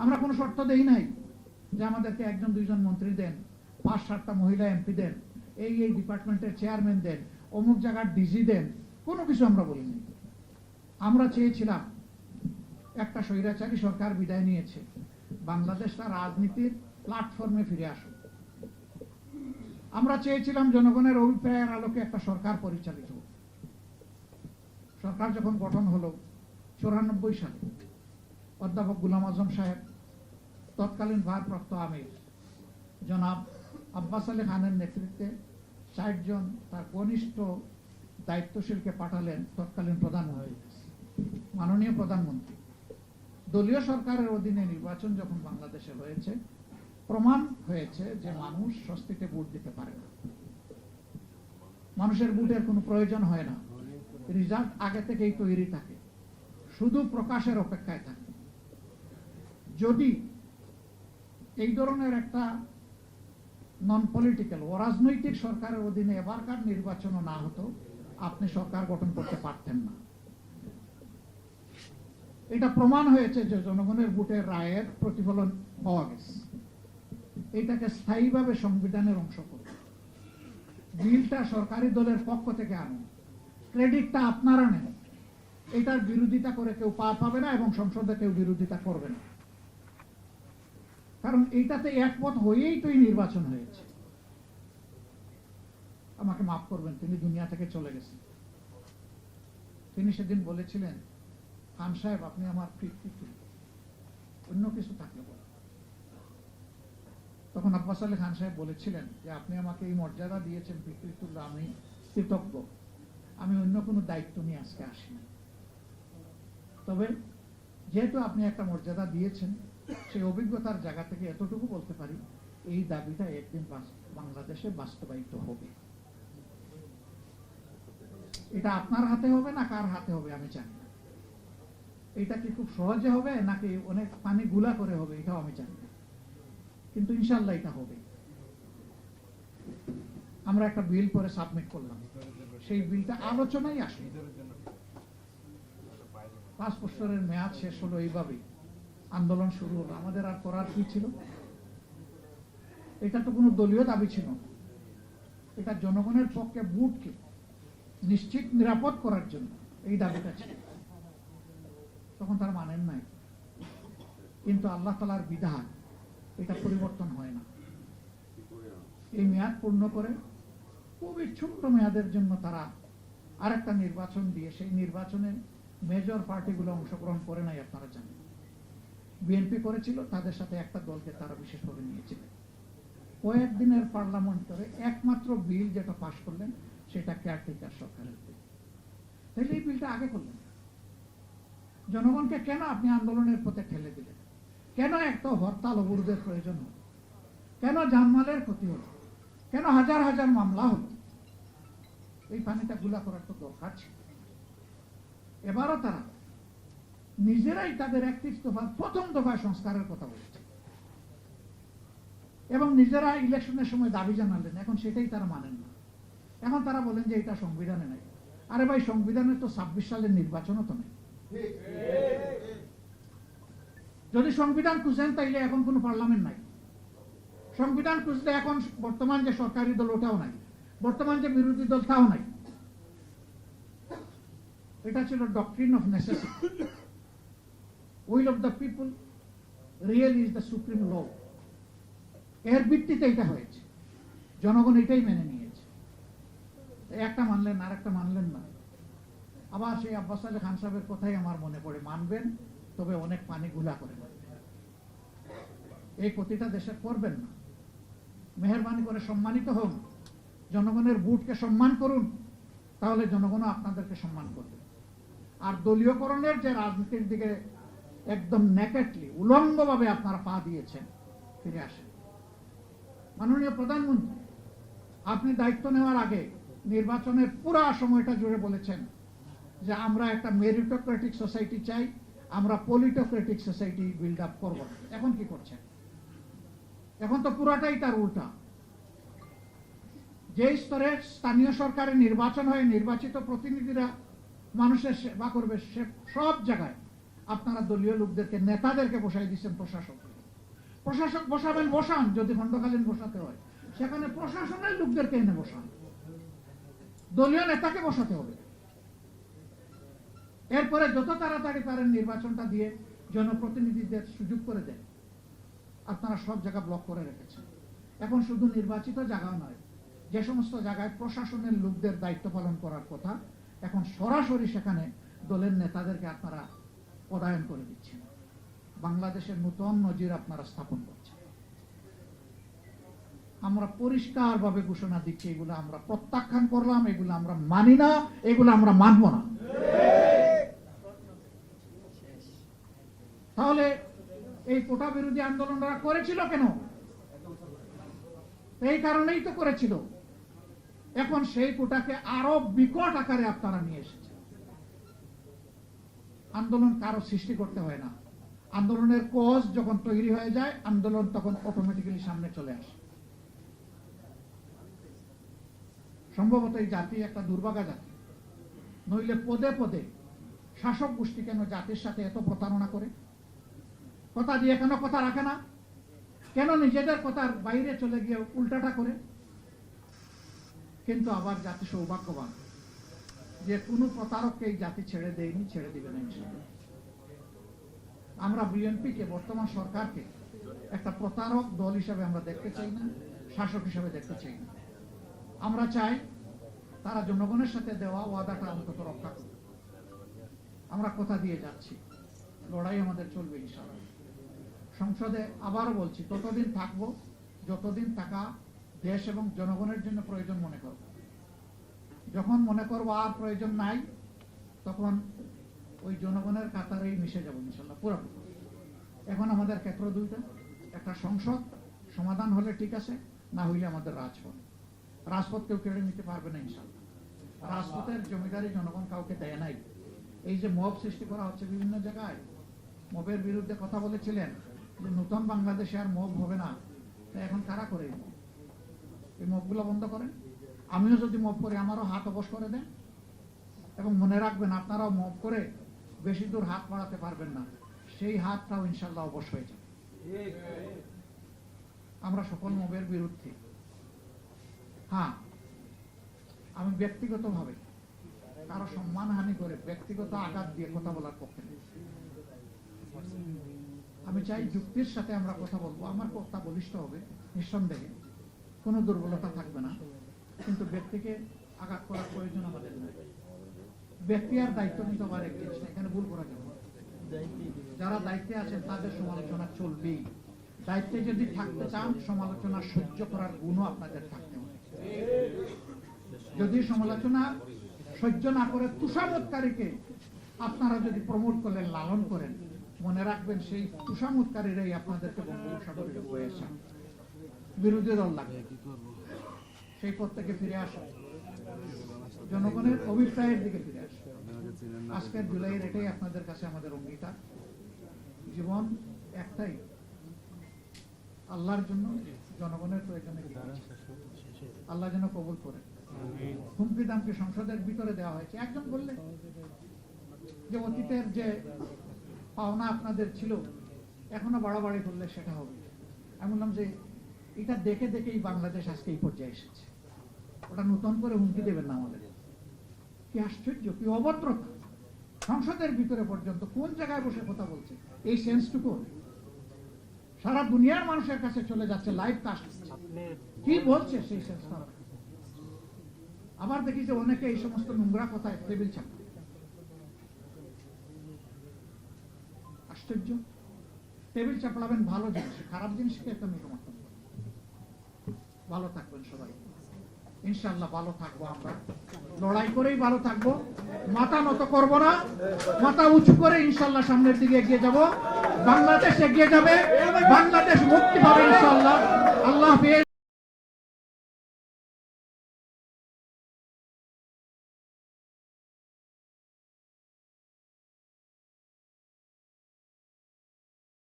আমরা কোনো শর্ত দেই নাই যে আমাদেরকে একজন দুইজন মন্ত্রী দেন, 5-7টা মহিলা এমপি দেন, এই ডিপার্টমেন্টের চেয়ারম্যান দেন, অমুক জায়গার ডিজি দেন, কোনো কিছু আমরা বলিনি। আমরা চেয়েছিলাম একটা স্বৈরাচারী সরকার বিদায় নিয়েছে, বাংলাদেশ তার রাজনীতির প্ল্যাটফর্মে ফিরে আসুক। আমরা চেয়েছিলাম জনগণের অভিপ্রায়ের আলোকে একটা সরকার পরিচালিত হোক। সরকার যখন গঠন হলো 94 সালে, অধ্যাপক গোলাম আজম সাহেব তৎকালীন ভারপ্রাপ্ত আমির জনাব আব্বাস আলী খানের নেতৃত্বে 60 জন তার কনিষ্ঠ দায়িত্বশীলকে পাঠালেন তৎকালীন প্রধানমন্ত্রী, মাননীয় প্রধানমন্ত্রী। দলীয় সরকারের অধীনে নির্বাচন যখন বাংলাদেশে হয়েছে, প্রমাণ হয়েছে যে মানুষ স্বস্তিতে ভোট দিতে পারে না, মানুষের ভোটের কোনো প্রয়োজন হয় না, রেজাল্ট আগে থেকেই তৈরি থাকে, শুধু প্রকাশের অপেক্ষায় থাকে। যদি এই ধরনের একটা নন পলিটিক্যাল অরাজনৈতিক সরকারের অধীনে এবারকার নির্বাচনও না হতো, আপনি সরকার গঠন করতে পারতেন না। এটা প্রমাণ হয়েছে যে জনগণের ভোটের রায়ের প্রতিফলন পাওয়া গেছে। এটাকে স্থায়ীভাবে সংবিধানের অংশ করুন, বিলটা সরকারি দলের পক্ষ থেকে আনুন, ক্রেডিটটা আপনারা নেন, এটার বিরোধিতা করে কেউ পার পাবে না এবং সংসদে কেউ বিরোধিতা করবে না। কারণ এইটাতে একমত হয়েই তো এই নির্বাচন হয়েছে। আমাকে মাফ করবেন, তিনি দুনিয়া থেকে চলে গেছেন। তিনি সেদিন বলেছিলেন, খান সাহেব আপনি আমার পিতৃতুল্য, অন্য কিছু থাকলে বলেন। তখন আব্বাস আলী খান সাহেব বলেছিলেন যে আপনি আমাকে এই মর্যাদা দিয়েছেন পিতৃতুল্য, আমি কৃতজ্ঞ, আমি অন্য কোনো দায়িত্ব নিয়ে আজকে আসিনি। তবে যেহেতু আপনি একটা মর্যাদা দিয়েছেন, সেই অভিজ্ঞতার জায়গা থেকে এতটুকু বলতে পারি, এই দাবিটা একদিন বাংলাদেশে বাস্তবায়িত হবে। এটা আপনার হাতে হবে না কার হাতে হবে আমি জানি না। এটা কি খুব সহজে হবে নাকি অনেক পানি গুলা করে হবে এটাও আমি জানি না, কিন্তু ইনশাল্লাহ এটা হবে। আমরা একটা বিল করে সাবমিট করলাম, সেই বিলটা আলোচনায় আসে। 5 বছরের মেয়াদ শেষ হলো, এইভাবেই আন্দোলন শুরু হলো। আমাদের আর করার কি ছিল? এটা তো কোনো দলীয় দাবি ছিল না, এটা জনগণের পক্ষে ভোটকে নিশ্চিত নিরাপদ করার জন্য এই দাবিটা ছিল। তখন তার মানেন নাই, কিন্তু আল্লাহ তাআলার বিধান, এটা পরিবর্তন হয় না। এই মেয়াদ পূর্ণ করে খুবই ছোট্ট মেয়াদের জন্য তারা আরেকটা নির্বাচন দিয়ে, সেই নির্বাচনে মেজর পার্টিগুলো অংশগ্রহণ করে নাই। আপনারা জানেন, বিএনপি করেছিল, তাদের সাথে একটা দলকে তারা বিশেষভাবে নিয়েছিলেন। কয়েকদিনের পার্লামেন্টারে একমাত্র বিল যেটা পাশ করলেন সেটা কেয়ারটেকার সরকারের বিল। তাহলে এই বিলটা আগে করলেন, জনগণকে কেন আপনি আন্দোলনের পথে ঠেলে দিলেন? কেন একটা হরতাল অবরোধের প্রয়োজন হল? কেন জানমালের ক্ষতি হল? কেন হাজার হাজার মামলা হল? এই পানিটা গুলা করার তো দরকার ছিল। এবারও তারা নিজেরাই তাদের 31 দফার প্রথম দফায় সংস্কারের কথা বলেছে এবং নিজেরা ইলেকশনের সময় দাবি জানালেন, এখন সেটাই তারা মানেন না। এখন তারা বলেন যে এটা সংবিধানে নাই। আরে ভাই, সংবিধানে তো 26 সালের নির্বাচনও তো নেই। যদি সংবিধান খুঁজেন তাইলে এখন কোনো পার্লামেন্ট নাই। সংবিধান খুঁজলে এখন বর্তমান যে সরকারি দল ওটাও নাই, বর্তমান যে বিরোধী দল তাও নাই। এটা ছিল doctrine of necessity. Will of the people real is the supreme law. এর ভিত্তিতে এটা হয়েছে, জনগণ এটাই মেনে নিয়েছে। একটা মানলেন আর একটা মানলেন না। আবার সেই আব্বাস আলী খান সাহেবের কথাই আমার মনে পড়ে, মানবেন তবে অনেক পানি গুলা করে মানবেন। এই ক্ষতিটা দেশে করবেন না। মেহরবানি করে সম্মানিত হন, জনগণের ভোটকে সম্মান করুন, তাহলে জনগণও আপনাদেরকে সম্মান করবে। আর দলীয়করণের যে রাজনীতির দিকে একদম নেকেটলি উলঙ্গভাবে আপনারা পা দিয়েছেন, ফিরে আসেন। মাননীয় প্রধানমন্ত্রী, আপনি দায়িত্ব নেওয়ার আগে নির্বাচনের পুরো সময়টা জুড়ে বলেছেন যে আমরা একটা মেরিটোক্রেটিক সোসাইটি চাই, আমরা পলিটোক্রেটিক সোসাইটি বিল্ড আপ করব। এখন কি করছেন? এখন তো পুরাটাই তার উল্টা। যে স্তরে স্থানীয় সরকারের নির্বাচন হয়ে নির্বাচিত প্রতিনিধিরা মানুষের সেবা করবে, সব জায়গায় আপনারা দলীয় লোকদেরকে, নেতাদেরকে বসাই দিচ্ছেন প্রশাসক। প্রশাসক বসাবেন, বসান, যদি খণ্ডকালীন বসাতে হয় সেখানে প্রশাসনের লোকদেরকে এনে বসান, দলীয় নেতাকে বসাতে হবে। এরপরে যত তাড়াতাড়ি পারেন নির্বাচনটা দিয়ে জনপ্রতিনিধিদের সুযোগ করে দেন। আপনারা সব জায়গা ব্লক করে রেখেছেন। এখন শুধু নির্বাচিত জায়গা নয়, যে সমস্ত জায়গায় প্রশাসনের লোকদের দায়িত্ব পালন করার কথা, এখন সরাসরি সেখানে দলের নেতাদেরকে আপনারা পদায়ন করে দিচ্ছেন। বাংলাদেশের নতুন নজির আপনারা স্থাপন করছেন। আমরা পরিষ্কারভাবে ঘোষণা দিচ্ছি, এগুলো আমরা প্রত্যাখ্যান করলাম, এগুলো আমরা মানি না, এগুলো আমরা মানব না। তাহলে এই কোটা বিরোধী আন্দোলনরা করেছিল কেন? এই কারণেই তো করেছিল। এখন সেই কোটাকে আরো বিকট আকারে আপনারা নিয়ে এসেছেন। আন্দোলন কারো সৃষ্টি করতে হয় না। আন্দোলনের কজ যখন তৈরি হয়ে যায়, আন্দোলন তখন অটোমেটিক্যালি সামনে চলে আসে। সম্ভবত এই জাতি একটা দুর্ভাগা জাতি, নইলে পদে পদে শাসক গোষ্ঠী কেন জাতির সাথে এত প্রতারণা করে? কথা দিয়ে কেন কথা রাখে না? কেন নিজেদের কথার বাইরে চলে গিয়ে উল্টাটা করে? কিন্তু আবার জাতি সৌভাগ্যবান যে কোনো প্রতারককে এই জাতি ছেড়ে দেয়নি, ছেড়ে দিবে না ইনশাআল্লাহ। আমরা বিএনপিকে, বর্তমান সরকারকে একটা প্রতারক দল হিসেবে আমরা দেখতে চাই না, শাসক হিসেবে দেখতে চাই না। আমরা চাই তারা জনগণের সাথে দেওয়া ওয়াদাটা অন্তত রক্ষা করবে। আমরা কথা দিয়ে যাচ্ছি, লড়াই আমাদের চলবে ইনশাআল্লাহ। সংসদে আবারও বলছি, ততদিন থাকবো যতদিন টাকা দেশ এবং জনগণের জন্য প্রয়োজন মনে করব। যখন মনে করব আর প্রয়োজন নাই, তখন ওই জনগণের কাতারেই মিশে যাব ইনশাআল্লাহ পুরোপুরি। এখন আমাদের ক্ষেত্র দুইটা, একটা সংসদ সমাধান হলে ঠিক আছে, না হইলে আমাদের রাজপথ। রাজপথ কেউ কেড়ে নিতে পারবে না ইনশাআল্লাহ। রাজপথের জমিদারি জনগণ কাউকে দেয় নাই। এই যে মব সৃষ্টি করা হচ্ছে বিভিন্ন জায়গায়, মবের বিরুদ্ধে কথা বলেছিলেন যে নতুন বাংলাদেশে আর মব হবে না, এখন কারা করে এই মবগুলো বন্ধ করেন। আমিও যদি মব করি আমারও হাত অবশ করে দেন, এবং মনে রাখবেন আপনারাও মব করে বেশি দূর হাত বাড়াতে পারবেন না, সেই হাতটাও ইনশাআল্লাহ অবশ হয়ে যাবে। আমরা সকল মবের বিরুদ্ধে। হ্যাঁ, আমি ব্যক্তিগতভাবে কারো সম্মানহানি করে ব্যক্তিগত আঘাত দিয়ে কথা বলার পক্ষে নেই। আমি চাই যুক্তির সাথে আমরা কথা বলবো, আমার কথা বলিষ্ঠ হবে নিঃসন্দেহে, কোনো দুর্বলতা থাকবে না, কিন্তু ব্যক্তিকে আঘাত করার প্রয়োজন আমাদের নেই। ব্যক্তি আর দায়িত্ব নিতে পারে এক জিনিস, এখানে ভুল করা যাবে। যারা দায়িত্বে আছেন তাদের সমালোচনা চলবেই। দায়িত্বে যদি থাকতে চান, সমালোচনা সহ্য করার গুণও আপনাদের থাকতে হবে। যদি সমালোচনা সহ্য না করে তুষামতকারীকে আপনারা যদি প্রমোট করেন, লালন করেন, মনে রাখবেন সেই তুষামতকারীরাই আপনাদেরকে বঙ্গোপসাগরে বয়ে আসে। বিরোধী দল লাগবে, সেই পথ থেকে ফিরে আসা, জনগণের অভিপ্রায়ের দিকে ফিরে আসা। আজকের জুলাইয়ের এটাই আপনাদের কাছে আমাদের অঙ্গীকার। জীবন একটাই, আল্লাহর জন্য, জনগণের প্রয়োজনে। আল্লাহ যেন কবুল করে। হুমকি দামকে সংসদের ভিতরে দেওয়া হয়েছে। একজন বললে যে অতীতের যে পাওনা আপনাদের ছিল এখনো বাড়াবাড়ি করলে সেটা হবে। আমি বললাম যে এটা দেখে দেখেই বাংলাদেশ আজকে এই পর্যায়ে এসেছে, ওটা নতুন করে হুমকি দেবেন না আমাদের। কি আশ্চর্য, কি অভদ্রতা! সংসদের ভিতরে পর্যন্ত কোন জায়গায় বসে কথা বলছে, এই সেন্সটুকু সারা দুনিয়ার মানুষের কাছে চলে যাচ্ছে, লাইভ কাস্ট কি বলছে সেই সেন্সটা। আবার দেখি যে অনেকে এই সমস্ত নোংরা কথায় টেবিল চাপে। আশ্চর্য! টেবিল চাপড়াবেন ভালো জিনিস, খারাপ জিনিসকে একটা মেঘমাত্র। ভালো থাকবেন সবাই, ইনশাআল্লাহ ভালো থাকবো। আমরা লড়াই করেই ভালো থাকবো, মাথা নত করবো না, মাথা উঁচু করে ইনশাআল্লাহ সামনের দিকে এগিয়ে যাব। বাংলাদেশ এগিয়ে যাবে, বাংলাদেশ মুক্তি পাবে ইনশাআল্লাহ। আল্লাহ হাফেজ।